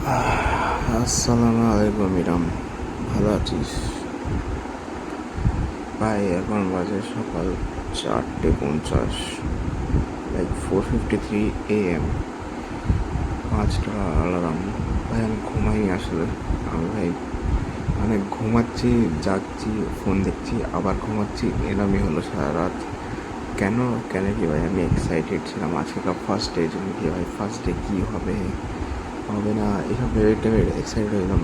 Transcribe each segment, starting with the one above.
আসসালামু আলাইকুম ইরাম, ভালো আছিস ভাই? এখন বাজে সকাল 4:50, 4:53 AM। 5টা অ্যালার্ম। ভাই আমি ঘুমাইনি আসলে। আমি ভাই মানে ঘুমাচ্ছি, জাগছি, ফোন দেখছি, আবার ঘুমাচ্ছি, এরমই হলো সারা রাত। কেন কেন কি ভাই, আমি এক্সাইটেড ছিলাম আজকে ফার্স্ট ডে, জন্য কি ভাই ফার্স্ট ডে কী হবে হবে না এসব ভেবে টেবে এক্সাইটেড হইলাম।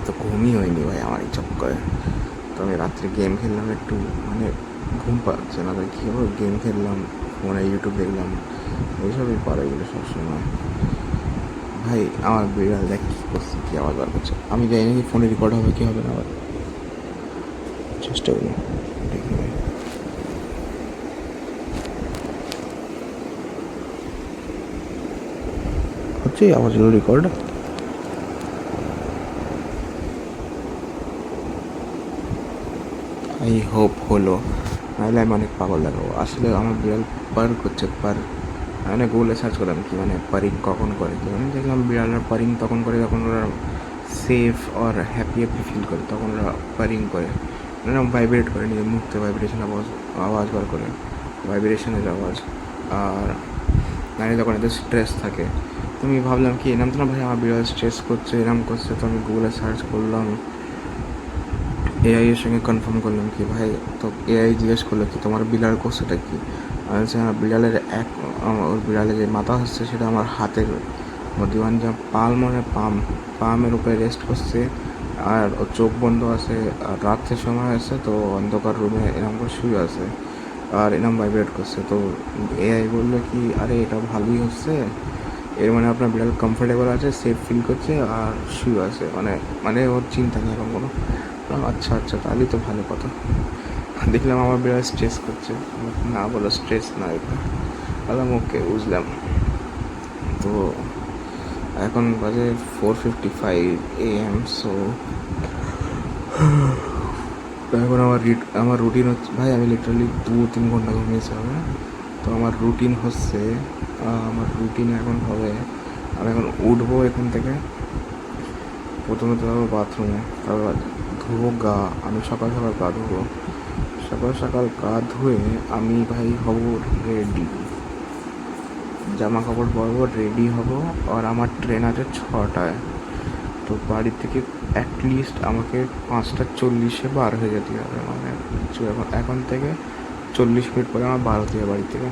তো ঘুমই হয়নি ভাই আমার এই চক্করে। তো আমি রাত্রে গেম খেললাম একটু, মানে ঘুম পাচ্ছে না ভাই, কী হবে, গেম খেললাম, ফোনে ইউটিউব দেখলাম, এইসবই পারে এগুলো সবসময়। ভাই আমার বিড়াল দেখ কী করছে, কী আওয়াজ বার করছে, আমি জানি না কি ফোনে রেকর্ড হবে কি হবে না, আবার চেষ্টা করি দেখি ভাই। হচ্ছে আওয়াজ হলো রেকর্ড। আই হোপ হলো, নাহলে আমি অনেক পাগল দেখাবো। আসলে আমার বিড়াল পার করছে, পার, মানে গুগলে সার্চ করলাম কি মানে পারিং কখন করে, কি মানে দেখলাম বিড়ালরা পারিং তখন করে যখন ওরা সেফ আর হ্যাপি হ্যাপি ফিল করে, তখন ওরা পারিং করে, মানে ভাইব্রেট করে, নিজের মুখ থেকে ভাইব্রেশন আওয়াজ আওয়াজ বার করে, ভাইব্রেশনের আওয়াজ। আর মানে যখন এদের স্ট্রেস থাকে, তো আমি ভাবলাম কি এরম তো না ভাই আমার বিড়াল স্ট্রেস করছে, এরম করছে, তো আমি গুগলে সার্চ করলাম, এআই এর সঙ্গে কনফার্ম করলাম কি ভাই। তো এআই জিজ্ঞেস করলো কি তোমার বিড়াল করছেটা কি, আর হচ্ছে আমার বিড়ালের ওর বিড়ালের যে মাথা হচ্ছে সেটা আমার হাতের মধ্যে, মানে যা পাল, মানে পামের উপরে রেস্ট করছে, আর ওর চোখ বন্ধ আছে, আর রাত্রের সময় আছে, তো অন্ধকার রুমে এরকম করে শুয়ে আছে, আর এরকম ভাইব্রেট করছে। তো এআই বললো কি আরে এটা ভালোই হচ্ছে, এর মানে আপনার বিড়াল কমফোর্টেবল আছে, সেফ ফিল করছে, আর শুয়ে আছে, মানে মানে ওর চিন্তা নেই এখন কোনো। আচ্ছা আচ্ছা, তাহলেই তো ভালো কথা। দেখলাম আমার বিড়াল স্ট্রেস করছে, না বলো স্ট্রেস না এটা, বললাম ওকে বুঝলাম। তো এখন বাজে 4:55 AM। সো এখন আমার রুটিন হচ্ছে ভাই, আমি লিটারালি 2-3 ঘন্টা ঘুমিয়েছি হবে। তো আমার রুটিন হচ্ছে, আমার রুটিন এখন হবে, আমি এখন উঠবো এখান থেকে, প্রথমে তো যাবো বাথরুমে, তারপর ধুবো গা, আমি সকাল সকাল গা ধুবো, সকাল সকাল গা ধুয়ে আমি ভাই হব রেডি, জামা কাপড় পরবো, রেডি হব, আর আমার ট্রেন আছে 6টায়। তো বাড়ি থেকে অ্যাটলিস্ট আমাকে 5:40 বার হয়ে যেতে হবে, মানে এখন থেকে 40 মিনিট পরে আমার বার হতে হবে বাড়ি থেকে।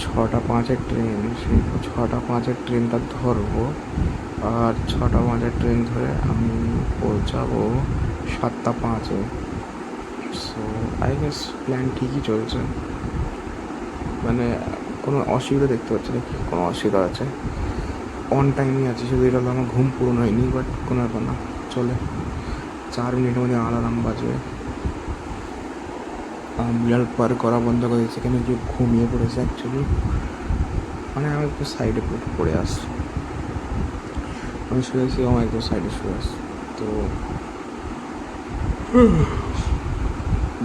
6:05-এর ট্রেন, সেই 6:05-এর ট্রেনটা ধরবো, আর 6:05-এর ট্রেন ধরে আমি পৌঁছাবো 7:05-এ। সো আই গেস প্ল্যান ঠিকই চলছে, মানে কোনো অসুবিধা দেখতে পাচ্ছি না, কোনো অসুবিধা আছে, অন টাইমই আছে, শুধু এটা হলো আমার ঘুম পূরণ হয়নি, বাট কোনো ব্যাপার না, চলে। 4 মিনিটের মধ্যে অ্যালার্ম বাজবে। বিড়াল পার করা বন্ধ করে দিয়েছে, এখানে যে ঘুমিয়ে পড়েছে অ্যাকচুয়ালি, মানে আমি একটু সাইডে পড়ে আসছি, আমি শুয়েছি, আমার একটু সাইডে শুয়ে আসছি। তো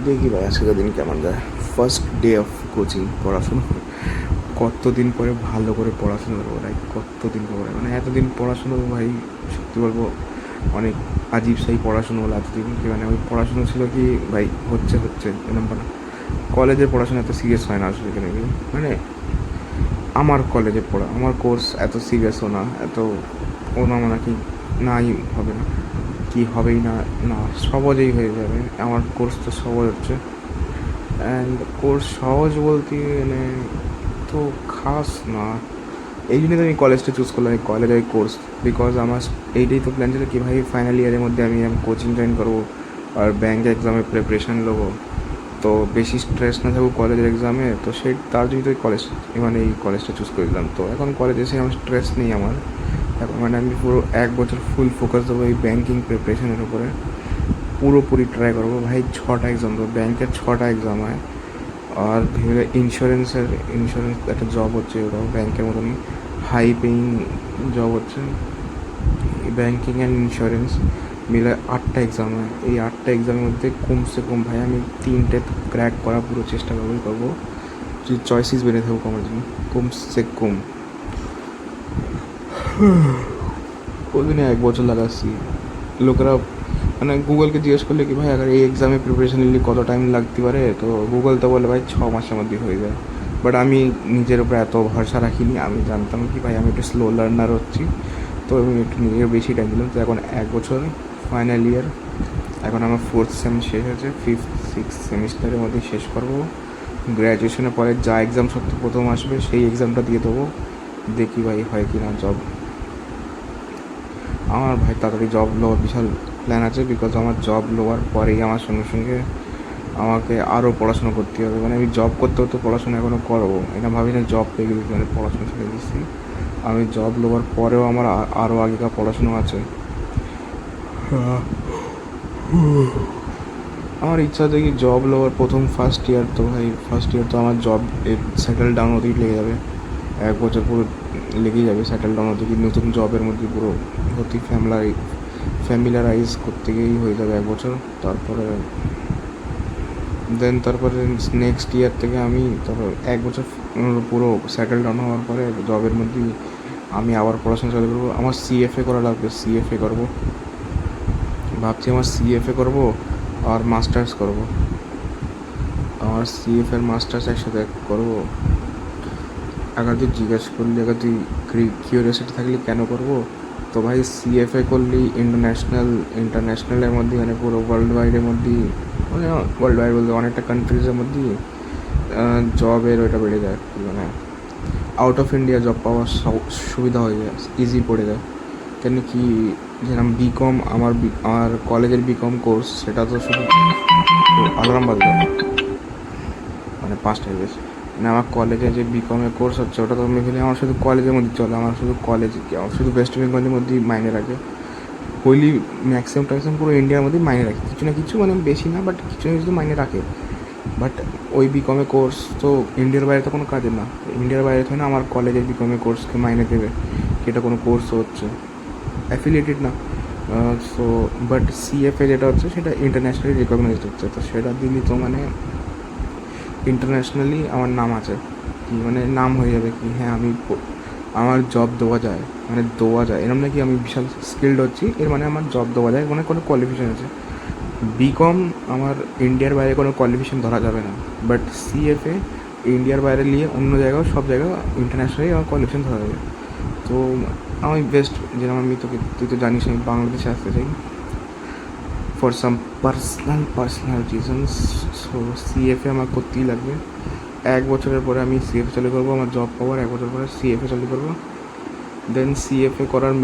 দেখি ভাই আজকের দিন কেমন যায়, ফার্স্ট ডে অফ কোচিং, পড়াশুনো, কতদিন পরে ভালো করে পড়াশুনো করবো ভাই, কতদিন পরে, মানে এতদিন পড়াশুনো ভাই, সত্যি বলবো অনেক আজীব সেই পড়াশুনো হলো এতদিন, কি মানে ওই পড়াশুনো ছিল কি ভাই, হচ্ছে হচ্ছে এরকম না। কলেজের পড়াশোনা এত সিরিয়াস হয় না আসলে, কেন কি মানে আমার কলেজে পড়া, আমার কোর্স এত সিরিয়াসও না, এত ও না, মানে কি নাই হবে না, কি হবেই না, না সহজেই হয়ে যাবে, আমার কোর্স তো সহজ হচ্ছে। অ্যান্ড কোর্স সহজ বলতে মানে তো খাস না, এই জন্যই তো আমি কলেজটা চুজ করলাম, এই কলেজের কোর্স, বিকজ আমার এইটাই তো প্ল্যান ছিল কি ভাই ফাইনাল ইয়ারের মধ্যে আমি কোচিং জয়েন করবো, আর ব্যাঙ্ক এক্সামের প্রিপারেশান নেবো, তো বেশি স্ট্রেস না থাকুক কলেজের এক্সামে, তো সেই তার জন্যই তো এই কলেজ, মানে এই কলেজটা চুজ করে দিলাম। তো এখন কলেজে এসে আমার স্ট্রেস নেই আমার, এখন মানে আমি পুরো 1 বছর ফুল ফোকাস দেবো এই ব্যাঙ্কিং প্রিপারেশনের উপরে, পুরোপুরি ট্রাই করবো ভাই। 6টা এক্সাম দেবো, ব্যাঙ্কের 6টা এক্সাম হয়, আর ভেবে ইন্স্যুরেন্স একটা জব হচ্ছে, ওটাও ব্যাঙ্কের মতনই হাই পেইং জব হচ্ছে, ব্যাঙ্কিং অ্যান্ড ইন্স্যুরেন্স মিলে 8টা এক্সাম হয়। এই 8টা এক্সামের মধ্যে কমসে কম ভাই আমি 3টে ক্র্যাক করার পুরো চেষ্টা করবো, যদি চয়েসিস বেড়ে থাকুক আমার জন্য, কমসে কম। ওই দিনে 1 বছর লাগাচ্ছি। লোকেরা মানে গুগলকে জিজ্ঞেস করলে কি ভাই আগে এই এক্সামে প্রিপারেশন নিলে কত টাইম লাগতে পারে, তো গুগল তো বলে ভাই 6 মাসের মধ্যে হয়ে যায়। বাট আমি নিজের উপর এত ভরসা রাখিনি, আমি জানতাম কি ভাই আমি একটু স্লো লার্নার হচ্ছি, তো আমি একটু নিজের বেশি টাইম দিলাম। তো এখন 1 বছর ফাইনাল ইয়ার, এখন আমার 4th সেম শেষ হয়েছে, 5th 6th সেমিস্টারের মধ্যে শেষ করবো। গ্র্যাজুয়েশনের পরে যা এক্সাম সত্যি প্রথম আসবে সেই এক্সামটা দিয়ে দেবো, দেখি ভাই হয় কি না জব। আমার ভাই তাড়াতাড়ি জব নেওয়ার বিশাল প্ল্যান আছে, বিকজ আমার জব নেওয়ার পরেই আমার সঙ্গে সঙ্গে আমাকে আরও পড়াশোনা করতে হবে। মানে আমি জব করতে করতে পড়াশোনা এখনও করবো, এটা ভাবি না জব পেয়ে গেছি মানে পড়াশোনা ছেড়ে দিচ্ছি। আমি জব নেওয়ার পরেও আমার আরও আগেকার পড়াশুনো আছে। আমার ইচ্ছা আছে কি জব নেওয়ার প্রথম ফার্স্ট ইয়ার তো আমার জব সেটেল ডাউন হতেই লেগে যাবে, 1 বছর পুরো লেগেই যাবে সেটেল ডাউন হতে, কি নতুন জবের মধ্যে পুরো হতে ফ্যামিলারাইজ করতে গিয়েই হয়ে যাবে 1 বছর। তারপরে নেক্সট ইয়ার থেকে আমি তারপর 1 বছর পুরো সেটেল ডাউন হওয়ার পরে জবের মধ্যেই আমি আবার পড়াশোনা চালু করবো। আমার সিএফএ করা লাগবে, সিএফএ করবো ভাবছি, আমার সিএফএ করবো আর মাস্টার্স করবো। আমার সিএফএর মাস্টার্স একসাথে করবো। আগে তুই জিজ্ঞেস করলি, আগে তুই কিউরিয়াসিটি থাকলে কেন করবো, তো ভাই সিএফএ করলি ইন্টারন্যাশনালের মধ্যে মানে পুরো ওয়ার্ল্ড ওয়াইডের মধ্যে, মানে ওয়ার্ল্ড ওয়াইড বলতে অনেকটা কান্ট্রিজের মধ্যে জবের ওইটা বেড়ে যায়, মানে আউট অফ ইন্ডিয়া জব পাওয়ার সুবিধা হয়ে যায়, ইজি পড়ে যায়। কেন কি যেরকম বিকম আমার কলেজের বিকম কোর্স, সেটা তো শুধু আলারাম বাজবে মানে 5টায় বেশ, মানে আমার কলেজে যে বিকমের কোর্স হচ্ছে ওটা তো মেনলি আমার শুধু কলেজের মধ্যে চলে, আমার শুধু ওয়েস্ট বেঙ্গলের মধ্যেই মাইনে রাখে। হইলি ম্যাক্সিমাম পুরো ইন্ডিয়ার মধ্যেই মাইনে রাখে, কিছু না কিছু, মানে বেশি না বাট কিছু না কিছু মাইনে রাখে। বাট ওই বিকমের কোর্স তো ইন্ডিয়ার বাইরে তো কোনো কাজের না, ইন্ডিয়ার বাইরে তো না আমার কলেজের বিকমের কোর্সকে মাইনে দেবে, এটা কোনো কোর্স হচ্ছে অ্যাফিলিয়েটেড না। সো বাট সিএফএ যেটা হচ্ছে সেটা ইন্টারন্যাশনালি রিকগনাইজড হচ্ছে, তো সেটা দিনই তো মানে ইন্টারন্যাশনালি আমার নাম আছে, কি মানে নাম হয়ে যাবে কি হ্যাঁ আমার জব দেওয়া যায়, মানে এরকম না কি আমি বিশাল স্কিল্ড হচ্ছি এর মানে আমার জব দেওয়া যায়, মানে কোনো কোয়ালিফিকেশান আছে। বিকম আমার ইন্ডিয়ার বাইরে কোনো কোয়ালিফিকেশান ধরা যাবে না, বাট সিএফএ ইন্ডিয়ার বাইরে নিয়ে অন্য জায়গাও সব জায়গায় ইন্টারন্যাশনালি আমার কোয়ালিফিকেশান ধরা যাবে। তো আমি বেস্ট, যেরকম তুই তো জানিস আমি বাংলাদেশে আসতে চাই for some personal reasons. So CFA আমার করতেই লাগবে। 1 বছরের পরে আমি সিএফএ চালু করবো, আমার জব পাওয়ার 1 বছর পরে সিএফএ চালু করবো। দেন সিএফএ করার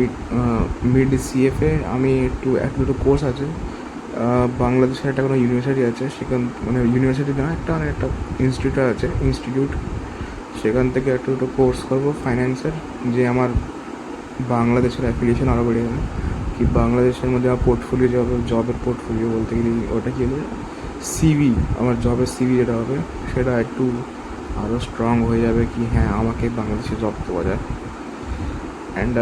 মিড সিএফএ আমি এক দুটো কোর্স আছে, বাংলাদেশের একটা কোনো ইউনিভার্সিটি আছে, মানে ইউনিভার্সিটি না, একটা ইনস্টিটিউট, সেখান থেকে একটা দুটো কোর্স করবো ফাইন্যান্সের, যে আমার বাংলাদেশের অ্যাফিলিয়েশন আরও বেড়ে যাবে, কি বাংলাদেশের মধ্যে আমার পোর্টফোলিও জবের পোর্টফোলিও বলতে গেলে ওটা কী হবে, সিভি, আমার জবের সিভি যেটা হবে সেটা একটু আরও স্ট্রং হয়ে যাবে, কি হ্যাঁ আমাকে বাংলাদেশে জব পাওয়া যায়। অ্যান্ড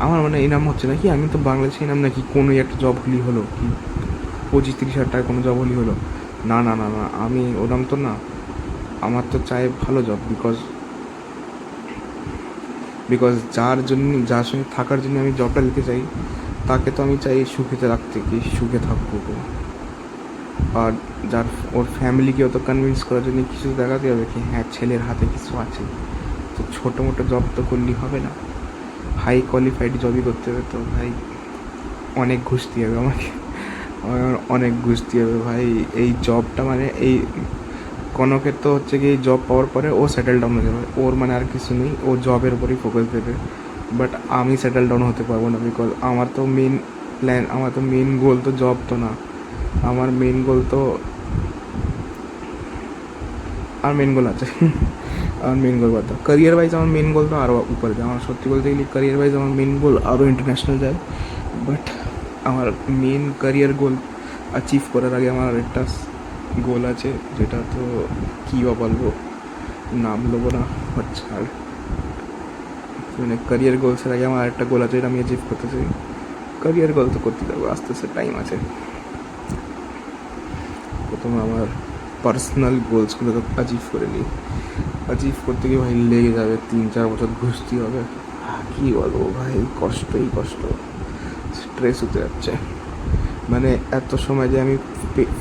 আমার মানে এই নাম হচ্ছে না কি আমি তো বাংলাদেশে নাম নাকি কোনো একটা জব হলেই হলো, কি 25-30 হাজার টাকার কোনো জব হলেই হলো, না না না না, আমি ওরকম তো না। আমার তো চাই ভালো জব, বিকজ যার সঙ্গে থাকার জন্য আমি জবটা নিতে চাই তাকে তো আমি চাই সুখেতে রাখতে, কি সুখে থাকবো। আর ওর ফ্যামিলিকেও তো কনভিন্স করার জন্য কিছু দেখাতে হবে কি হ্যাঁ ছেলের হাতে কিছু আছে। তো ছোটো মোটো জব তো করলেই হবে না, হাই কোয়ালিফাইড জবই করতে হবে। তো ভাই অনেক ঘুষতে হবে আমাকে, অনেক ঘুষতে হবে ভাই এই জবটা, মানে এই কনকের তো হচ্ছে কি এই জব পাওয়ার পরে ও সেটেল ডাউন হয়ে যাবে, ওর মানে আর কিছু নেই, ও জবের উপরেই ফোকাস দেবে। বাট আমি সেটেল ডাউন হতে পারবো না, বিকজ আমার তো মেন গোল তো জব তো না, আমার মেন গোল তো আছে আমার মেন গোল বাদ, ক্যারিয়ার ওয়াইজ আমার মেন গোল তো আরও উপরে যায়। আমার সত্যি বলতে গেলে ক্যারিয়ার ওয়াইজ আমার মেন গোল আরও ইন্টারন্যাশনাল যায়, বাট আমার মেন ক্যারিয়ার গোল অ্যাচিভ করার আগে আমার একটা গোল আছে, যেটা তো কী বা বলবো, নাম নেবো না, আচ্ছা মানে ক্যারিয়ার গোলসের আগে আমার একটা গোল আছে, যেটা আমি অ্যাচিভ করতে চাই। ক্যারিয়ার গোল তো করতে থাকবো, আস্তে আস্তে টাইম আছে। প্রথমে আমার পার্সোনাল গোলসগুলো তো অ্যাচিভ করে নিই, অ্যাচিভ করতে গিয়ে ভাই লেগে যাবে 3-4 বছর ঘুষতে হবে, কী বলবো ভাই, কষ্টই কষ্ট। স্ট্রেস হতে যাচ্ছে। মানে এত সময় যে আমি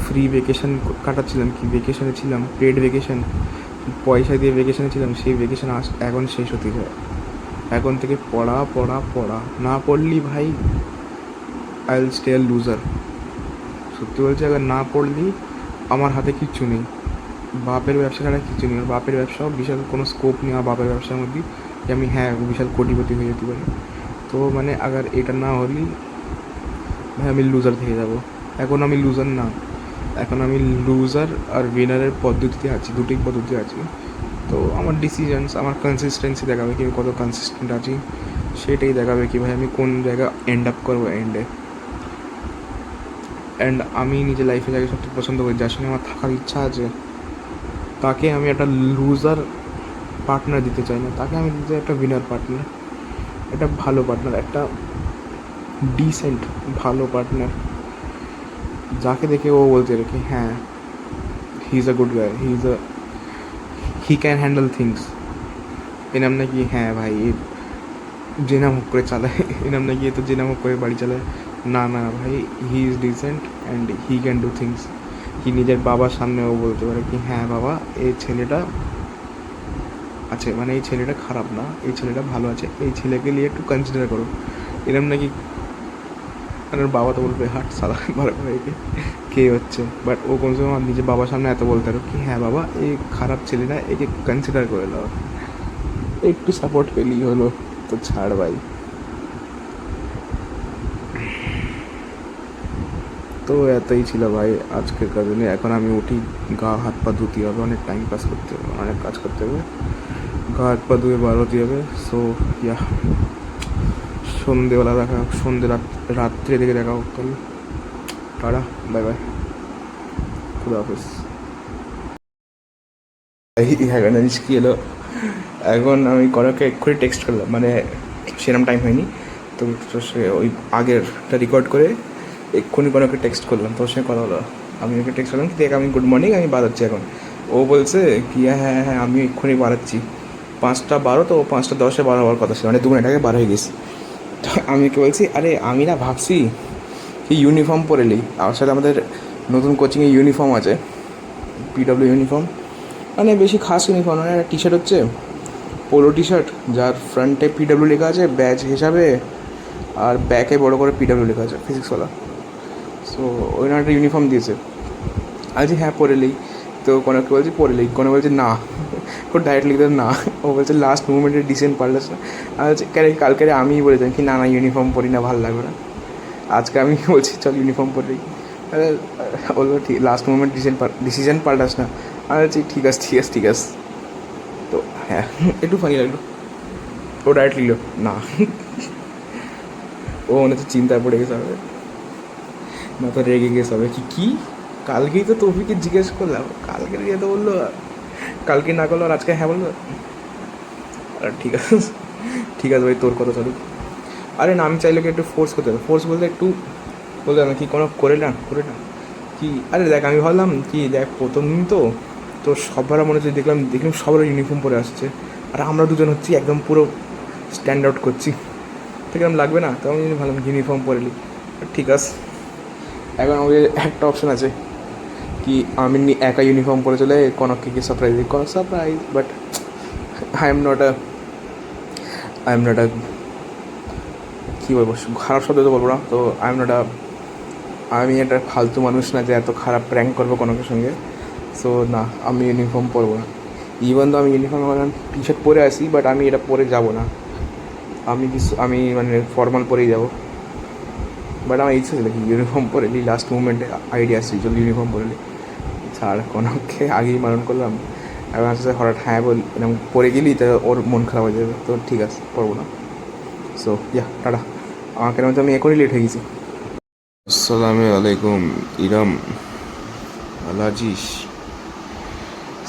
ফ্রি ভেকেশন কাটাচ্ছিলাম, কি ভেকেশনে ছিলাম, পেড ভেকেশন, পয়সা দিয়ে ভেকেশনে ছিলাম, সেই ভেকেশন এখন শেষ হতে যায়। এখন থেকে পড়া পড়া পড়া, না পড়লি ভাই I will stay a loser. সত্যি বলছি, আবার না পড়লি আমার হাতে কিচ্ছু নেই, বাপের ব্যবসা ছাড়া কিছু নেই। আর বাপের ব্যবসাও বিশাল কোনো স্কোপ নেই আমার বাপের ব্যবসার মধ্যে যে আমি বিশাল কোটিপতি হয়ে যেতে পারি। তো মানে আগার এটা না হলেই ভাই আমি লুজার থেকে যাব। এখন আমি লুজার না, এখন আমি লুজার আর উইনারের পদ্ধতিতে আছি, দুটোই পদ্ধতি আছি। তো আমার ডিসিশনস, আমার কনসিস্টেন্সি দেখাবে কি আমি কত কনসিস্টেন্ট আছি, সেটাই দেখাবে কি ভাই আমি কোন জায়গা এন্ড আপ করবো এন্ডে। অ্যান্ড আমি নিজের লাইফে যাকে সবচেয়ে পছন্দ করি, যার সঙ্গে আমার থাকার ইচ্ছা আছে, তাকে আমি একটা লুজার পার্টনার দিতে চাই না, তাকে আমি দিতে চাই একটা উইনার পার্টনার, একটা ভালো পার্টনার, একটা ডিসেন্ট ভালো পার্টনার, যাকে দেখে ও বলতে রেখে হ্যাঁ he is a good guy, he can handle things. Enam নাকি হ্যাঁ ভাই এ জেনাম হোক করে চালায়, এনাম নাকি এ তো জেনাম হোক করে বাড়ি চালায়। না না ভাই, he is dissent and he can do things. কি নিজের বাবার সামনেও বলতে পারে কি হ্যাঁ বাবা এই ছেলেটা আছে, মানে এই ছেলেটা খারাপ না, এই ছেলেটা ভালো আছে, এই ছেলেকে নিয়ে একটু কনসিডার করো। এরম নাকি আর ওর বাবা তো বলবে হাট সাদা ভালো করে একে কে হচ্ছে, বাট ও কোনো সময় আমার নিজের বাবার সামনে এত বলতে পারো কি হ্যাঁ বাবা এই খারাপ ছেলে না, একে কনসিডার করে দাও, একটু সাপোর্ট পেলেই হলো। তো ছাড় ভাই। তো এতই ছিল ভাই আজকের দিনে। এখন আমি উঠি, গা হাত পা ধুতে হবে, অনেক টাইম পাস করতে হবে, অনেক কাজ করতে হবে, গা হাত পা ধুয়ে বার হতে হবে। সো ইয়া, সন্ধেবেলা দেখা হোক, রাত্রে থেকে দেখা হোক তাহলে। টাটা, বাই বাই, খুদা হাফিজ। এখন জানিস কি এলো, এখন আমি কনককে এক্ষুনি টেক্সট করলাম, মানে সেরকম টাইম হয়নি তো, সে ওই আগেরটা রেকর্ড করে এক্ষুনি কনককে টেক্সট করলাম, তোর সঙ্গে কথা হলো। আমি ওকে টেক্সট করলাম কি দেখ আমি গুড মর্নিং, আমি বাড়াচ্ছি এখন। ও বলছে কি হ্যাঁ হ্যাঁ হ্যাঁ আমি এক্ষুনি বাড়াচ্ছি, 5:12, তো 5:10 বার হওয়ার কথা ছিল, মানে 2 মিনিট আগে বার হয়ে গেছি। তো আমি ওকে বলছি আরে আমি না ভাবছি কি ইউনিফর্ম পরে নিই, আমার সাথে আমাদের নতুন কোচিংয়ে ইউনিফর্ম আছে, পিডব্লিউ ইউনিফর্ম, মানে বেশি খাস ইউনিফর্ম মানে একটা টি শার্ট হচ্ছে পোলো টি শার্ট, যার ফ্রন্টে পিডব্লিউ লেখা আছে ব্যাচ হিসাবে, আর ব্যাকে বড় করে পিডব্লিউ লেখা আছে ফিজিক্সওয়ালা। সো ওই একটা ইউনিফর্ম দিয়েছে, আজকে হ্যাঁ পরে নিই। তো কোনোকে বলছি পরে নিই, কোনো বলছে না, কোনো ডাইরেক্ট লিখতে না, ও বলছে লাস্ট মুভমেন্টে ডিসেন্ট পাল্টাস না। আর হচ্ছে কালকে আমিই বলেছিলাম কি না না ইউনিফর্ম পরি না, ভালো লাগবে না। আজকে আমি বলছি চল ইউনিফর্ম পরে নিই, বললো ঠিক লাস্ট মুভমেন্ট ডিসিশন পাল্টাস না। আর বলছি ঠিক আছে ঠিক আছে ঠিক আছে। তো হ্যাঁ একটু ফানি লাগলো, ও ডাইরেক্ট লিখলো না, ও মনে হচ্ছে চিন্তায় পড়ে গেছে হবে, না তো রেগে গেছে হবে কি কী কালকেই তো তৌফিককে জিজ্ঞেস করলাম, কালকে ইয়ে তো বললো, কালকে না করলো আর আজকে হ্যাঁ বললো। আর ঠিক আছে ঠিক আছে ভাই তোর কথা চলুক। আরে না আমি চাইলে কি একটু ফোর্স করতে হবে, ফোর্স বলতে একটু বলতে না কি কোনো করে না কি। আরে দেখ আমি ভাবলাম কি দেখ প্রথম দিন তো তো সবার মনে হচ্ছে দেখলাম সবার ইউনিফর্ম পরে আসছে, আর আমরা দুজন হচ্ছি একদম পুরো স্ট্যান্ড আউট করছি, ঠিক আছে লাগবে না, তো আমি ভাবলাম ইউনিফর্ম পরে নিই। ঠিক আছে এখন ওদের একটা অপশন আছে কি আমি একা ইউনিফর্ম পরে চলে কনককে কি সারপ্রাইজ দিই, Kanak surprise, but I am not a কী বলবো, খারাপ শব্দ তো বলবো না, তো আমি একটা ফালতু মানুষ না যে এত খারাপ প্র্যাঙ্ক করবো কনকের সঙ্গে। সো না আমি ইউনিফর্ম পরবো না, ইভেন তো আমি ইউনিফর্ম টি শার্ট পরে আসি, বাট আমি এটা পরে যাবো না, আমি মানে ফর্মাল পরেই যাবো। বাট আমার ইচ্ছা ছিল কি ইউনিফর্ম পরে নিই, লাস্ট মুভমেন্টে আইডিয়া আসছি চল ইউনিফর্ম পরে নিই। ছাড় কনককে আগেই মারণ করলাম, এবং আসতে হঠাৎ হ্যাঁ বল এরকম পরে গেলি তা ওর মন খারাপ হয়ে যাবে, তো ঠিক আছে পড়বো না। সো ইয়া টাটা, আমাকে মধ্যে আমি এখনই লেট হয়ে গেছি। আসসালামু আলাইকুম ইরাম, ভালো আছিস?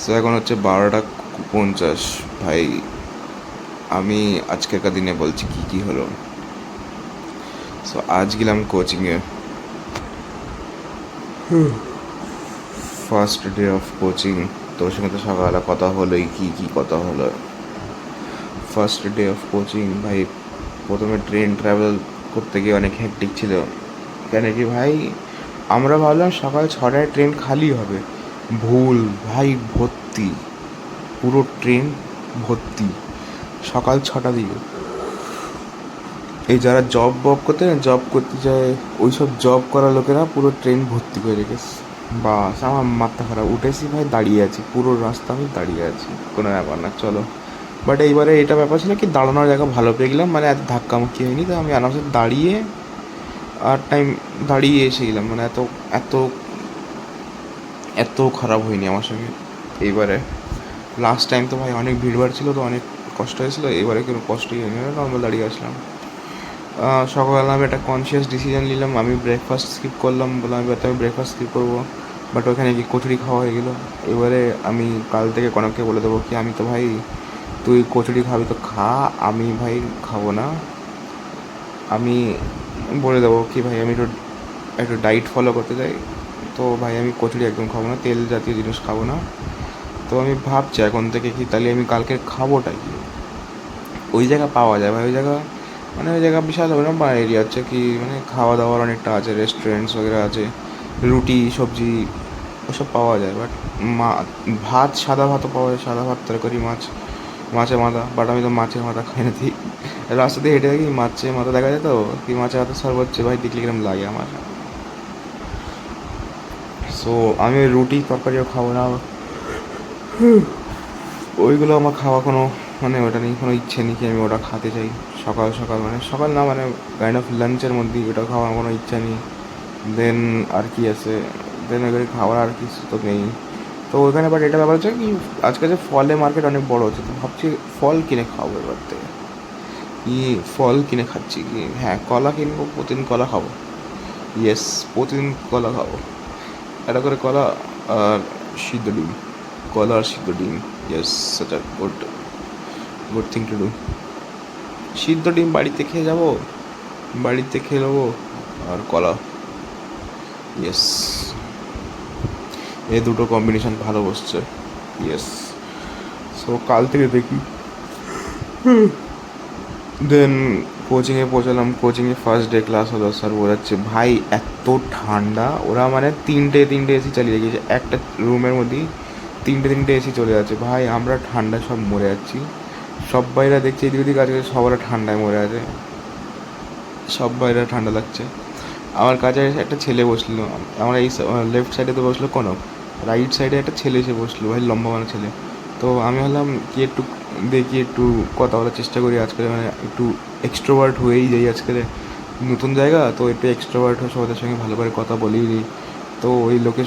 সো এখন হচ্ছে 12:50 ভাই। আমি আজকেরকার দিনে বলছি কী কী হলো। সো আজ গেলাম কোচিংয়ে, ফার্স্ট ডে অফ কোচিং। তোর সঙ্গে তো সকালবেলা কথা হলোই, কী কথা হলো। ফার্স্ট ডে অফ কোচিং ভাই, প্রথমে ট্রেন ট্রাভেল করতে গিয়ে অনেক হেক্টিক ছিল। কেন কি ভাই, আমরা ভাবলাম সকাল 6টায় ট্রেন খালি হবে, ভুল ভাই, ভর্তি, পুরো ট্রেন ভর্তি সকাল 6টা দিকে। এই যারা জব করতে যায়, ওই সব জব করা লোকেরা পুরো ট্রেন ভর্তি করে রেখেছে। বাস, আমার মাথা খারাপ, উঠেছি ভাই, দাঁড়িয়ে আছি পুরো রাস্তা, আমি দাঁড়িয়ে আছি, কোনো ব্যাপার না, চলো। বাট এইবারে এটা ব্যাপার ছিল কি, দাঁড়ানোর জায়গা ভালো পেয়ে গেলাম, মানে এত ধাক্কামুক্কি হয়নি, তো আমি আরামসে দাঁড়িয়ে আর টাইম দাঁড়িয়ে এসে গেলাম, মানে এত এত এত খারাপ হয়নি আমার সঙ্গে এইবারে। লাস্ট টাইম তো ভাই অনেক ভিড়ভাড় ছিল, তো অনেক কষ্ট হয়েছিলো, এবারে কোনো কষ্টই হয়নি, নর্মাল দাঁড়িয়ে আসলাম। সকালবেলা আমি একটা কনসিয়াস ডিসিশন নিলাম, আমি ব্রেকফাস্ট স্কিপ করলাম, বললাম এবার তো আমি ব্রেকফাস্ট স্কিপ করবো। বাট ওখানে গিয়ে কচুরি খাওয়া হয়ে গেলো। এবারে আমি কাল থেকে কনককে বলে দেবো কি, আমি তো ভাই, তুই কচুরি খাবি তো খা, আমি ভাই খাবো না। আমি বলে দেবো কি ভাই, আমি একটু একটু ডায়েট ফলো করতে চাই, তো ভাই আমি কচুরি একদম খাবো না, তেল জাতীয় জিনিস খাবো না। তো আমি ভাবছি এখন থেকে কি, তাহলে আমি কালকে খাবোটাই কি। ওই জায়গা পাওয়া যায় ভাই, ওই জায়গা মানে ওই জায়গা বিশাল ওরকম এরিয়া আছে কি, মানে খাওয়া দাওয়ার অনেকটা আছে, রেস্টুরেন্টস वगैरह আছে, রুটি সবজি ওসব পাওয়া যায়। বাট ভাত, সাদা ভাতও পাওয়া যায়, সাদা ভাত, তরকারি, মাছের মাথা। বাট আমি তো মাছের মাথা খাই না, ঠিক রাস্তা দিয়ে হেঁটে দেখি মাছের মাথা দেখা যায়, তো কি মাছের মাথা সার্ভ হচ্ছে ভাই, দেখলে কিরম লাগে আমার। সো আমি ওই রুটি তরকারিও খাবো না, ওইগুলো আমার খাওয়া কোনো মানে ওটা নেই, কোনো ইচ্ছে নেই কি আমি ওটা খেতে চাই সকাল সকাল, মানে সকাল না, মানে কাইন্ড অফ লাঞ্চের মধ্যেই ওটা খাওয়ার কোনো ইচ্ছা নেই। দেন আর কি আছে, দেন ওইখানে খাওয়ার আর কিছু তো নেই। তো ওইখানে বাট এটা ব্যাপার হচ্ছে কি, আজকে যে ফলের মার্কেট অনেক বড় হচ্ছে, তো ভাবছি ফল কিনে খাবো এবার থেকে। কি ফল কিনে খাচ্ছি কি, হ্যাঁ কলা কিনবো, প্রতিদিন কলা খাবো, ইয়েস, প্রতিদিন কলা খাবো, একটা করে কলা আর সিদ্ধ ডিম, কলা আর সিদ্ধ ডিম, yes, such a good good thing to do. সিদ্ধ ডিম বাড়িতে খেয়ে যাবো, বাড়িতে খেয়ে নেবো, আর কলা, ইয়েস, এই দুটো কম্বিনেশন ভালো বসছে, ইয়েস। সো কাল থেকে দেখি। দেন কোচিংয়ে পৌঁছালাম, কোচিংয়ে ফার্স্ট ডে ক্লাস হলো, স্যার বোঝাচ্ছে ভাই এত ঠান্ডা, ওরা মানে তিনটে এসি চালিয়ে রেখেছে একটা রুমের মধ্যেই, তিনটে এসি চলে যাচ্ছে ভাই, আমরা ঠান্ডা সব মরে যাচ্ছি। সব বাইরা দেখছি এদিক ওদিক আজকে সবারা ঠান্ডায় মরে আছে, সব বাইরে ঠান্ডা লাগছে। আমার কাছে একটা ছেলে বসলো, আমার এই লেফট সাইডে তো বসলো কনক, রাইট সাইডে একটা ছেলে এসে বসলো ভাই, লম্বা মানে ছেলে। তো আমি ভাবলাম কি একটু দেখি, একটু কথা বলার চেষ্টা করি আজকে, মানে একটু এক্সট্রোভার্ট হয়েই যাই আজকে, নতুন জায়গা তো একটু এক্সট্রোভার্ট হয়ে সবাদের সঙ্গে ভালো করে কথা বলেই দিই। তো ওই লোকের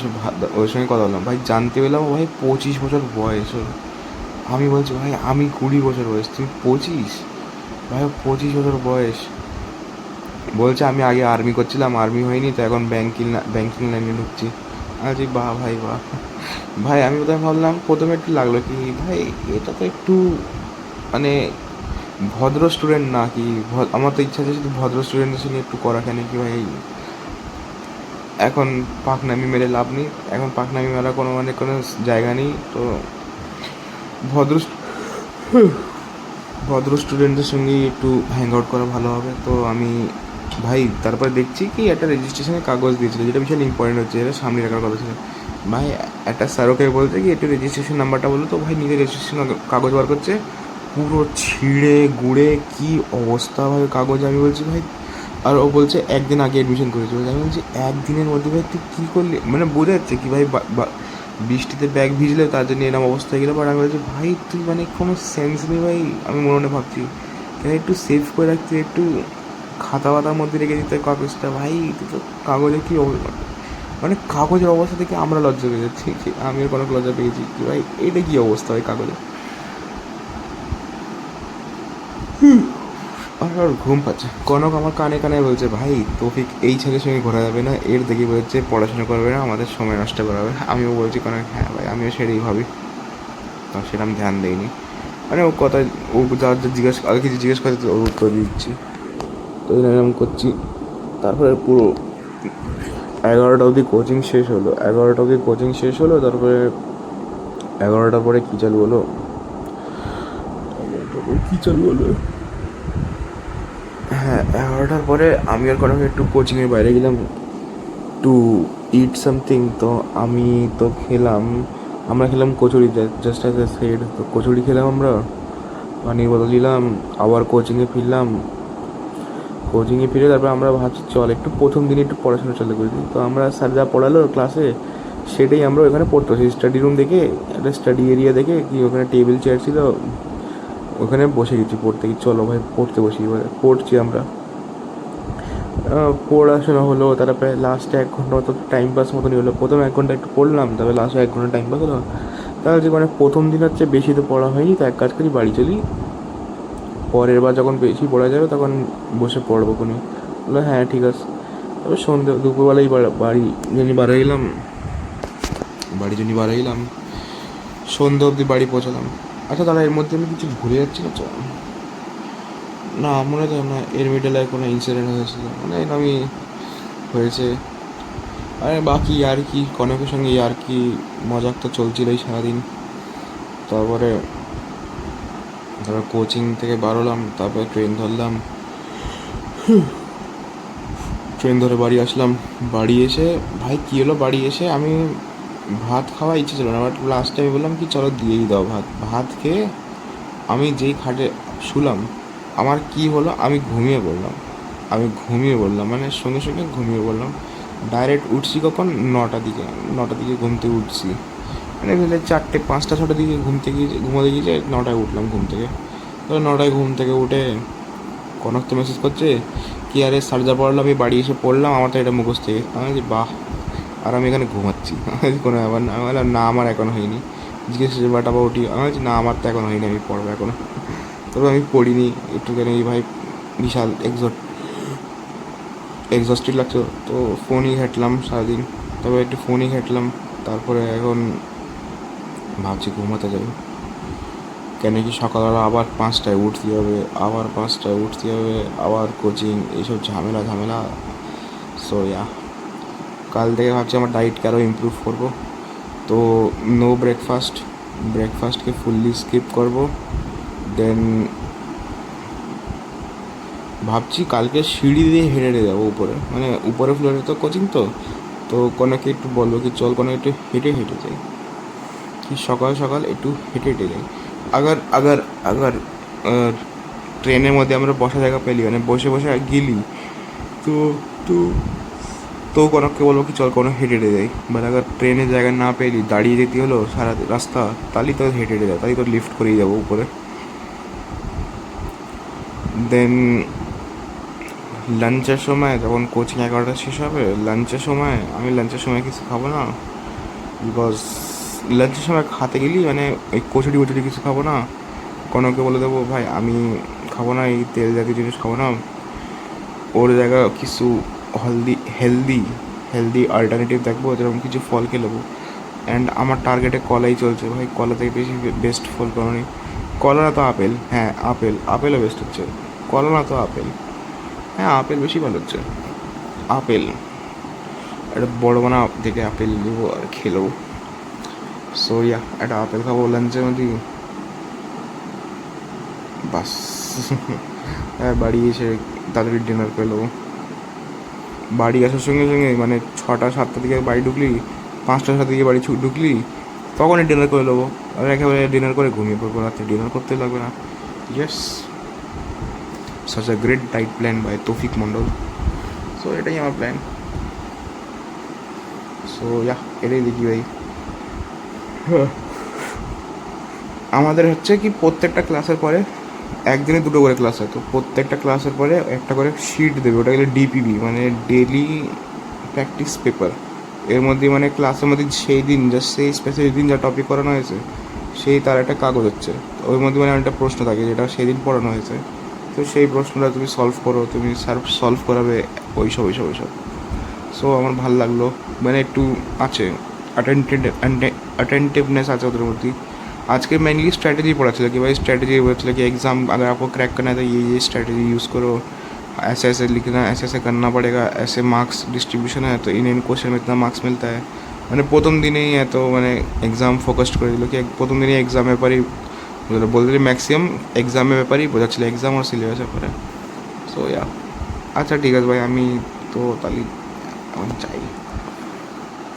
ওর সঙ্গে কথা বললাম ভাই, জানতে পেলাম ভাই 25 বছর বয়স ওর। আমি বলছি ভাই আমি 20 বছর বয়স, তুমি 25? ভাই 25 বছর বয়স। বলছে আমি আগে আর্মি করছিলাম, আর্মি হয়নি, তো এখন ব্যাংকিং লাইনে ঢুকছি। আরে বাহ ভাই বাহ। ভাই আমি বোধহয় ভাবলাম, প্রথমে একটু লাগলো কি ভাই এটা তো একটু মানে ভদ্র স্টুডেন্ট না কি, আমার তো ইচ্ছা আছে শুধু ভদ্র স্টুডেন্টের সঙ্গে একটু করা, কেন কি ভাই এখন পাকনামি মেরে লাভ নেই, এখন পাকনামি মেরা কোনো মানে কোনো জায়গা নেই। তো ভদ্র ভদ্র স্টুডেন্টদের সঙ্গেই একটু হ্যাং আউট করা ভালো হবে। তো আমি ভাই তারপরে দেখছি কি একটা রেজিস্ট্রেশনের কাগজ দিয়েছিলো, যেটা ভীষণ ইম্পর্টেন্ট হচ্ছে, যেটা সামনে রাখার কথা ছিল। ভাই একটা স্যারকে বলছে কি একটু রেজিস্ট্রেশন নাম্বারটা বলো, তো ভাই নিজে রেজিস্ট্রেশন কাগজ বার করছে, পুরো ছিঁড়ে গুঁড়ে কি অবস্থা ভাই কাগজ। আমি বলছি ভাই, আর ও বলছে একদিন আগে অ্যাডমিশন করেছে। আমি বলছি একদিনের মধ্যে ভাই তুই কী করলি, মানে বোঝা যাচ্ছে কি ভাই বৃষ্টিতে ব্যাগ ভিজলে তার জন্য এরকম অবস্থা হয়ে গেলো। বাট আমি বলছি ভাই তুই মানে কোনো সেন্স নেই ভাই। আমি মনে মনে ভাবছি কেন একটু সেভ করে রাখতে, একটু খাতা বাতার মধ্যে রেখে দিতে কাগজটা, ভাই তুই তো কাগজে কী মানে কাগজের অবস্থা থেকে আমরা লজ্জা পেয়ে যাচ্ছি, আমি আর কোনো লজ্জা পেয়েছি কি ভাই, এটা কী অবস্থা হয় কাগজে। আর ঘুম পাচ্ছে, কনক আমার কানে কানে বলছে ভাই তৌফিক এই ছেলের সঙ্গে ঘোরা যাবে না, এর দেখে বলছে পড়াশোনা করবে না, আমাদের সময় নষ্ট করাবে। আমিও বলছি কনক হ্যাঁ ভাই আমিও সেটাই ভাবি, তো সেরকম ধ্যান দেয়নি, মানে ও কথা ও যার যা আগে কিছু জিজ্ঞেস করতে ওর উত্তর দিচ্ছি, তো এরকম করছি। তারপরে পুরো 11টা অবধি কোচিং শেষ হলো, 11টা অবধি কোচিং শেষ হলো। তারপরে 11টার পরে কী চালু হলো, কী চালু হলো, হ্যাঁ 11টার পরে আমি আর কনক একটু কোচিংয়ের বাইরে গেলাম টু ইট সামথিং। তো আমি তো খেলাম, আমরা খেলাম kachori, just as I said. তো কচুরি খেলাম আমরা, পানির বোতল নিলাম, আবার কোচিংয়ে ফিরলাম। কোচিংয়ে ফিরে তারপর আমরা ভাবছি চল একটু প্রথম দিনে একটু পড়াশোনা চালু করে দিই। তো আমরা স্যার যা পড়ালো ক্লাসে সেটাই আমরা ওখানে পড়তে বসি। স্টাডি রুম দেখে, একটা স্টাডি এরিয়া দেখে কি ওখানে টেবিল চেয়ার ছিল, ওখানে বসে গেছি পড়তে। কি চলো ভাই পড়তে বসি। এবারে পড়ছি আমরা, পড়াশোনা হলো। তারপরে লাস্টে 1 ঘন্টা মতো টাইম পাস মতনই হলো। প্রথম 1 ঘন্টা একটু পড়লাম, তারপরে লাস্টে 1 ঘন্টা টাইম পাস হলো। তাহলে যে মানে প্রথম দিন হচ্ছে বেশি তো পড়া হয়নি, তো এক কাজ করি বাড়ি চলি, পরের বার যখন বেশি পড়া যাবে তখন বসে পড়বো কোনো। বললো হ্যাঁ ঠিক আছে। তারপর সন্ধ্যে দুপুরবেলাই বাড়ি জন্য বার হয়ে গেলাম, সন্ধ্যে অবধি বাড়ি পৌঁছালাম। আচ্ছা দাদা, এর মধ্যে আমি কিছু ভুলে যাচ্ছি না? না মনে হয় না এর মিডলে কোনো ইনসিডেন্ট হয়েছিল, মানে আমি হয়েছে। আরে বাকি আর কি, কনকের সঙ্গে আর কি মজাক তো চলছিলই সারাদিন। তারপরে কোচিং থেকে বাড়লাম, তারপরে ট্রেন ধরলাম, ট্রেন ধরে বাড়ি আসলাম। বাড়ি এসে ভাই কী হলো, বাড়ি এসে আমি ভাত খাওয়ার ইচ্ছে ছিল না, বাট লাস্টে আমি বললাম কি চলো দিয়েই দাও ভাত। ভাত খেয়ে আমি যেই খাটে শুলাম, আমার কি হলো, আমি ঘুমিয়ে পড়লাম, মানে সঙ্গে সঙ্গে ঘুমিয়ে পড়লাম। ডাইরেক্ট উঠছি কখন, 9টার দিকে ঘুম থেকে উঠছি। মানে ভেবে 4টে 5টা 6টার দিকে ঘুমোতে গিয়েছে, 9টায় উঠলাম ঘুম থেকে। তো 9টায় ঘুম থেকে উঠে কনক তো মেসেজ করছে কি আরে স্যার যা পড়লাম আমি বাড়ি এসে পড়লাম, আমার তো এটা মুখস্থ থেকে। আমি বলছি বাহ, আর আমি এখানে ঘুমাচ্ছি। কোনো ব্যাপার না। আমি বললাম না আমার এখন হয়নি। জিজ্ঞেস বাটাবা উঠি, আমি বলছি না আমার তো এখন হয়নি, আমি পড়বো এখনো। তবে আমি পড়িনি একটুখানি, ভাই বিশাল এক্সস্টেড লাগছে। তো ফোনই ঘাঁটলাম সারাদিন, তবে একটু ফোনই ঘাঁটলাম। তারপরে এখন ভাবছি ঘুমাতে যাই, কেন কি সকালবেলা আবার 5টায় উঠতে হবে, আবার কোচিং, এইসব ঝামেলা। সো কাল থেকে ভাবছি আমার ডায়েটকে আরও ইমপ্রুভ করবো। তো নো ব্রেকফাস্টকে ফুললি স্কিপ করবো। দেন ভাবছি কালকে সিঁড়ি দিয়ে হেঁটে যাবো উপরে, মানে উপরে ফ্লোরে তো কোচিং। তো কোনোকে একটু বলবো কি চল কোনো একটু হেঁটে যাই, কি সকাল সকাল একটু হেঁটে যাই। আগার আগার আগার ট্রেনের মধ্যে আমরা বসা জায়গা পেলি, মানে বসে গেলি, তো তো তো কোনোকে বলবো কি চল কোনো হেঁটে যাই। বাট আগার ট্রেনের জায়গা না পেলি, দাঁড়িয়ে যেতে হলো সারা রাস্তা, তাহলেই তো হেঁটে যাই, তাহলেই তো লিফট করেই যাবো উপরে। দেন লাঞ্চের সময়, যখন কোচিং 11টা শেষ হবে, আমি লাঞ্চের সময় কিছু খাবো না, বিকজ লাঞ্চের সময় খেতে গেলি মানে ওই কচুরি কিছু খাবো না। কোনোকে বলে দেবো ভাই আমি খাবো না, এই তেল জাতীয় জিনিস খাবো না, ওর জায়গা কিছু হেলদি অল্টারনেটিভ দেখবো, যেরকম কিছু ফল খেয়ে নেবো। অ্যান্ড আমার টার্গেটে কলাই চলছে ভাই, কলা থেকে বেশি বেস্ট ফল কোনো নেই। কলা না তো আপেল, হ্যাঁ আপেলও বেস্ট হচ্ছে। কলা না তো আপেল, হ্যাঁ আপেল বেশি ভালো হচ্ছে। আপেল একটা বড় বানা দেখে আপেল নেবো আর খেলো। সো একটা আপেল খাবো লাঞ্চের মধ্যে, বাস। হ্যাঁ বাড়ি এসে তাড়াতাড়ি ডিনার করে নেবো। বাড়ি আসার সঙ্গে সঙ্গে মানে 6টা 7টার দিকে বাড়ি ঢুকলি, 5টা 7টার দিকে বাড়ি ঢুকলি, তখনই ডিনার করে নেবো। আর একেবারে ডিনার করে ঘুমিয়ে পড়বো, রাত্রে ডিনার করতে লাগবে না। Yes, such a great diet plan by তৌফিক মন্ডল। সো এটাই আমার প্ল্যান। সো এটাই দেখি ভাই। আমাদের হচ্ছে কি প্রত্যেকটা ক্লাসের পরে একদিনে 2টো করে ক্লাস হয়, তো প্রত্যেকটা ক্লাসের পরে একটা করে শিট দেবে, ওটা গেলে ডিপিবি, মানে ডেলি প্র্যাকটিস পেপার। এর মধ্যে মানে ক্লাসের মধ্যে সেই দিন সেই স্পেসিফিক দিন যা টপিক করানো হয়েছে সেই তার একটা কাগজ হচ্ছে, ওর মধ্যে মানে একটা প্রশ্ন থাকে যেটা সেই দিন পড়ানো হয়েছে। তো সেই প্রশ্নটা তুমি সলভ করো, তুমি স্যার সলভ করাবে, ওইসব। সো আমার ভাল লাগলো, মানে একটু আছে अटेंटिवनेस আছে ওদের মধ্যে। আজকে मेनली स्ट्रैटेजी पढ़ा कि भाई स्ट्रैटेजी बोला कि एग्ज़ाम अगर आपको क्रैक करना है तो ये स्ट्रैटेजी यूज़ करो, ऐसे लिखना, ऐसे करना पड़ेगा, ऐसे मार्क्स डिस्ट्रीब्यूशन है तो इन क्वेश्चन में इतना मार्क्स मिलता है। মানে প্রথম দিনেই এত মানে এক্সাম ফোকাসড করে দিল, কি প্রথম দিনেই এক্সামের ব্যাপারেই বলতে ম্যাক্সিমাম এক্সামের ব্যাপারেই বোঝাচ্ছিল, এক্সাম আর সিলেবাসের ব্যাপারে। সো আচ্ছা ঠিক আছে ভাই, আমি তো তাহলে আমি চাই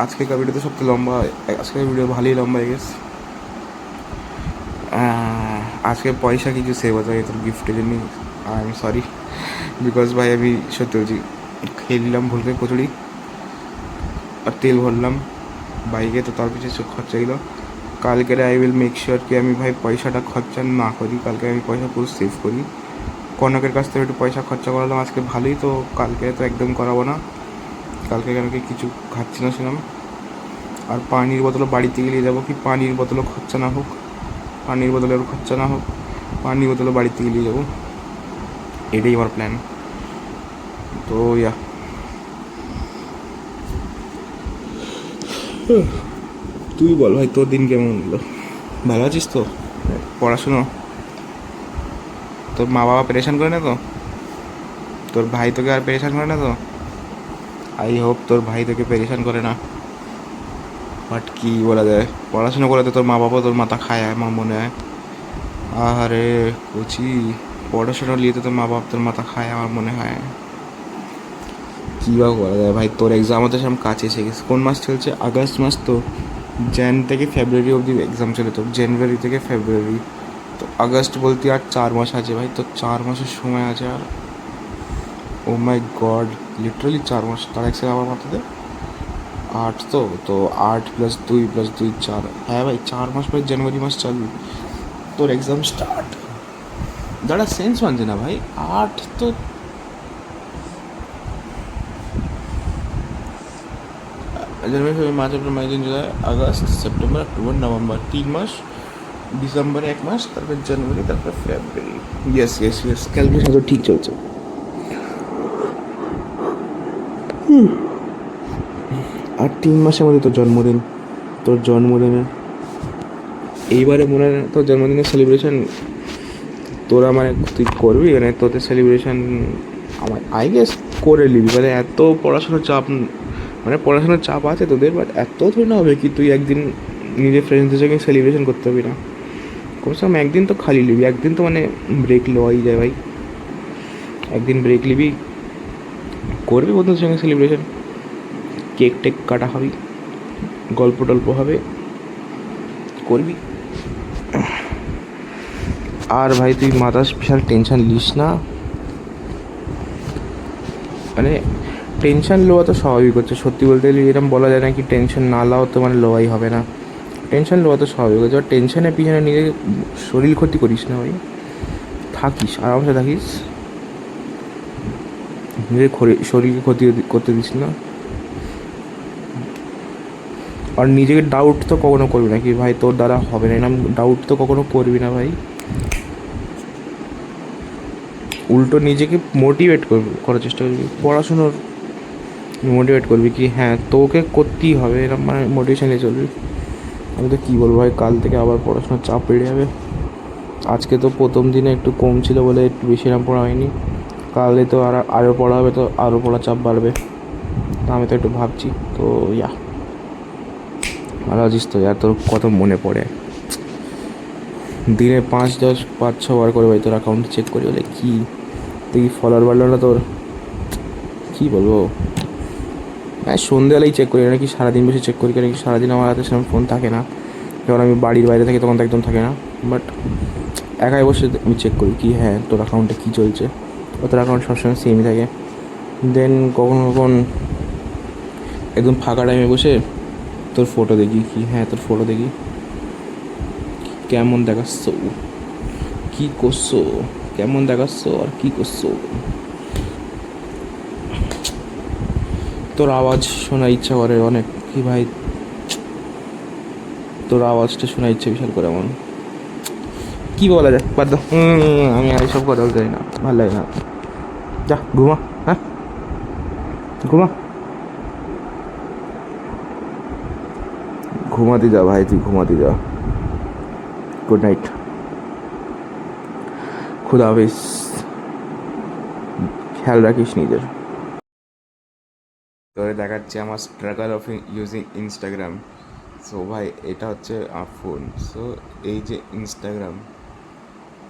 আজকেকার ভিডিও তো সবচেয়ে লম্বা, আজকের ভিডিও ভালোই লম্বা হয়ে গেছে। আজকে পয়সা কিছু সেভ হতে হবে তোর গিফটের জন্য। আই এম সরি, বিকজ ভাই আমি সত্যি বলছি খেয়ে নিলাম ভুল করে কচুরি আর তেল ভরলাম বাইকে, তো তার পিছনে সব খরচা গেলো। কালকে আই উইল মেক শিওর কি আমি ভাই পয়সাটা খরচা না করি, কালকে আমি পয়সা পুরো সেভ করি। কনকের কাছ থেকে একটু পয়সা খরচা করালাম আজকে ভালোই, তো কালকে তো একদম করাবো না। কালকে কেন কি কিছু খাচ্ছি না ছিলাম। আর পানির বোতলও বাড়িতে গিয়ে যাবো, কি পানির বোতলও খরচা না হোক, পানির বোতলের খরচা না হোক, পানির বোতলও বাড়িতে গিয়ে যাবো, এটাই আমার প্ল্যান। তো ইয়া তুই বল ভাই, তোর দিন কেমন হলো? ভালো আছিস তো? পড়াশুনো তোর মা বাবা পেরেশান করে না তো? তোর ভাই তোকে আর পেরেশান করে না তো? আই হোপ তোর ভাই তোকে পেরেশান করে না। বাট কি বলা যায়, পড়াশোনা করে তো তোর মা বাবা তোর মাথা খায় আমার মনে হয়। আরে কুচি, পড়াশোনা নিয়ে তো তোর মা বাবা তোর মাথা খায় আমার মনে হয়। কী বা বলা যায় ভাই, তোর এক্সাম তো সেরকম কাছে এসে গেছে। কোন মাস চলছে? আগস্ট মাস তো। জ্যান থেকে ফেব্রুয়ারি অবধি এক্সাম চলে, তো জানুয়ারি থেকে ফেব্রুয়ারি, তো আগস্ট বলতে আর 4 মাস আছে ভাই। তো 4 মাসের সময় আছে আর। ও মাই গড, লিটারালি 4 মাস। তার এক সেকেন্ড আমার মাথাতে 8, তো 8+2+2 4, হ্যাঁ ভাই 4 মাস পরে জানুয়ারি মাস চালু, তোর এক্সাম স্টার্ট। দাঁড়া সেন্স মানছে না ভাই, 8 তো জানুয়ারি ফেব্রুয়ারি মার্চ এপ্রিল মে জুন জুলাই আগস্ট সেপ্টেম্বর অক্টোবর নভেম্বর, 3 মাস। ডিসেম্বরে 1 মাস, তারপর জানুয়ারি, তারপর ফেব্রুয়ারি। ইয়েস ইয়েস ইয়েস, ক্যালকুলেশন তো ঠিক চলছে। আর 3 মাসের মধ্যে তোর জন্মদিন, তোর জন্মদিনে এইবারে মনে হয় তোর জন্মদিনের সেলিব্রেশন তোরা মানে তুই করবি, মানে তোদের সেলিব্রেশন আমার আই গেস করে নিবি। মানে এত পড়াশোনার চাপ, মানে পড়াশোনার চাপ আছে তোদের, বাট এত থোড়ি না হবে কি তুই একদিন নিজের ফ্রেন্ডসদের সঙ্গে সেলিব্রেশন করতে পারবি না। কমসে কম একদিন তো খালি নিবি, একদিন তো মানে ব্রেক লওয়াই যায় ভাই। একদিন ব্রেক নিবি, করবি বন্ধুদের সঙ্গে সেলিব্রেশন, কেক টেক কাটা হবি, গল্প টল্প হবে, করবি। আর ভাই তুই মাথা স্পেশাল টেনশন নিস না, মানে টেনশন লওয়া তো স্বাভাবিক হচ্ছে। সত্যি বলতে গেলে এরকম বলা যায় না কি টেনশন না লওয়া তো মানে লওয়াই হবে না। টেনশন লওয়া তো স্বাভাবিক হচ্ছে, আর টেনশনের পিছনে নিজে শরীর ক্ষতি করিস না ভাই। থাকিস আরামসে থাকিস, নিজের শরীরকে ক্ষতি করতে দিস না। আর নিজেকে ডাউট তো কখনো করবি না কি ভাই তোর দ্বারা হবে না, এরকম ডাউট তো কখনো করবি না ভাই। উল্টো নিজেকে মোটিভেট করার চেষ্টা করবি, পড়াশুনোর মোটিভেট করবি কি হ্যাঁ তোকে করতেই হবে, এরকম মানে মোটিভেশন নিয়ে চলবি। আমি তো কী বলবো ভাই, কাল থেকে আবার পড়াশোনার চাপ বেড়ে যাবে। আজকে তো প্রথম দিনে একটু কম ছিল বলে একটু বেশি এরকম পড়া হয়নি, কালে তো আরও পড়া হবে, তো আরও পড়ার চাপ বাড়বে। তা আমি তো একটু ভাবছি তো ইয়া। ভালো আছিস তো? আর তোর কত মনে পড়ে, দিনে 5-10-5-6 বার করে ভাই তোর অ্যাকাউন্ট চেক করি বলে কি তুই ফলোয়ার বাড়লো না তোর, কী বলবো। হ্যাঁ সন্ধ্যেবেলায় চেক করি, নাকি সারাদিন বসে চেক করি, নাকি সারাদিন আমার হাতে সেরকম ফোন থাকে না। যখন আমি বাড়ির বাইরে থাকি তখন তো একদম থাকে না, বাট একাই বসে আমি চেক করি কি হ্যাঁ তোর অ্যাকাউন্টে কী চলছে। তোর অ্যাকাউন্ট সবসময় সেমই থাকে। দেন কখন কখন একদম ফাঁকা টাইমে বসে তোর ফটো দেখি কি হ্যাঁ তোর ফটো দেখি কেমন দেখাচ্ছ, কী করছো, কেমন দেখাচ্ছ আর কী করছো। তোর আওয়াজ শোনার ইচ্ছা করে অনেক কি ভাই, তোর আওয়াজটা শোনার ইচ্ছে বিশাল করে এমন। কী বলা যায়, বাদ দাও, আমি আর সব কথা বলতে চাই না, ভালো লাগে না। যা ঘুমা, হ্যাঁ ঘুমা, ঘুমাতে যা ভাই, তুই ঘুমাতে যা। গুড নাইট, খুদা হাফিজ, খেয়াল রাখিস নিজের। তোরে দেখাচ্ছি আমার struggle of using Instagram. So ভাই এটা হচ্ছে ফোন। সো এই যে ইনস্টাগ্রাম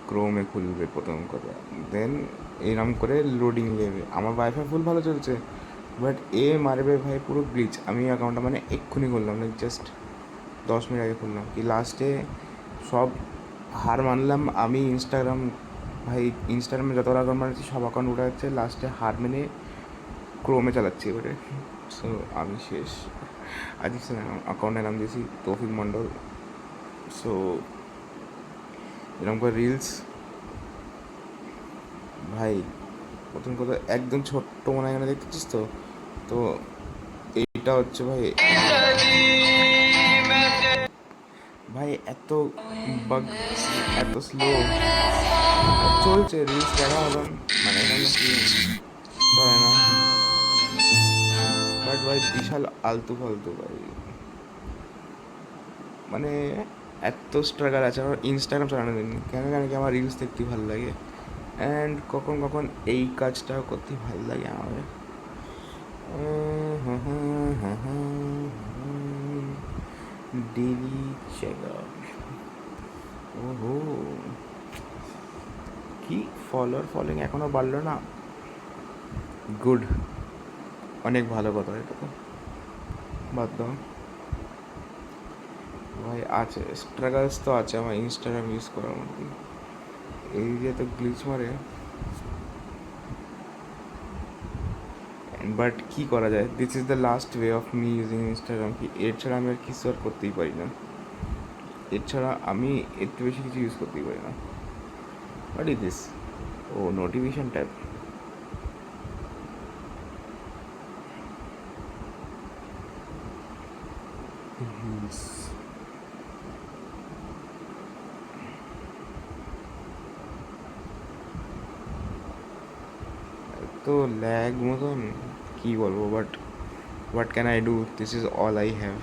ক্রোমে খুলবে প্রথম কথা, দেন এরম করে লোডিং নেবে। আমার ওয়াইফাই ফুল ভালো চলছে, বাট এ মারবে ভাই পুরো গ্লিচ। আমি অ্যাকাউন্টটা মানে এক্ষুনি করলাম, লাইক জাস্ট 10 মিনিট আগে খুললাম, কি লাস্টে সব হার মানলাম আমি। ইনস্টাগ্রাম ভাই, ইনস্টাগ্রামে যত অ্যাকাউন্ট বানাচ্ছি সব অ্যাকাউন্ট উঠে যাচ্ছে, লাস্টে হার মেনে ক্রোমে চালাচ্ছি এবারে। সো আমি শেষ। আজকে অ্যাকাউন্টের নাম দিয়েছি তৌফিক মণ্ডল। সো এরকম করে রিলস ভাই, প্রথম কথা একদম ছোট্ট মনে হয়, এখানে দেখতেছিস তো। তো এইটা হচ্ছে ভাই, ভাই এত বাগ, এত স্লো চলছে রিলস দেখা মতন, মানে এখানে কি চলে না। বাট ভাই বিশাল আলতু ফালতু ভাই, মানে এত স্ট্রাগল আছে আমার ইনস্টাগ্রাম চালানোর জন্য। কেন কেন কি আমার রিলস দেখতে ভালো লাগে, অ্যান্ড কখন কখন এই কাজটাও করতে ভালো লাগে আমার। Daily check out. ওহো, কি ফলোয়িং এখনও বাড়লো না? গুড, অনেক ভালো কথা এটা তো। বাদ দাও ভাই, আছে স্ট্রাগলস তো আছে আমার ইনস্টাগ্রাম ইউজ করার মধ্যে। এই যে তো গ্লিচ মারে, বাট কী করা যায়, this is the last way of me using Instagram. কি এর ছাড়া আমি আর কিছু আর করতেই পারি না, এর ছাড়া আমি এর থেকে বেশি কিছু ইউজ করতেই পারি না। What is this? ও নোটিফিকেশন ট্যাব। তো ল্যাগ মতন কী বলবো, but what can I do, this is all I have.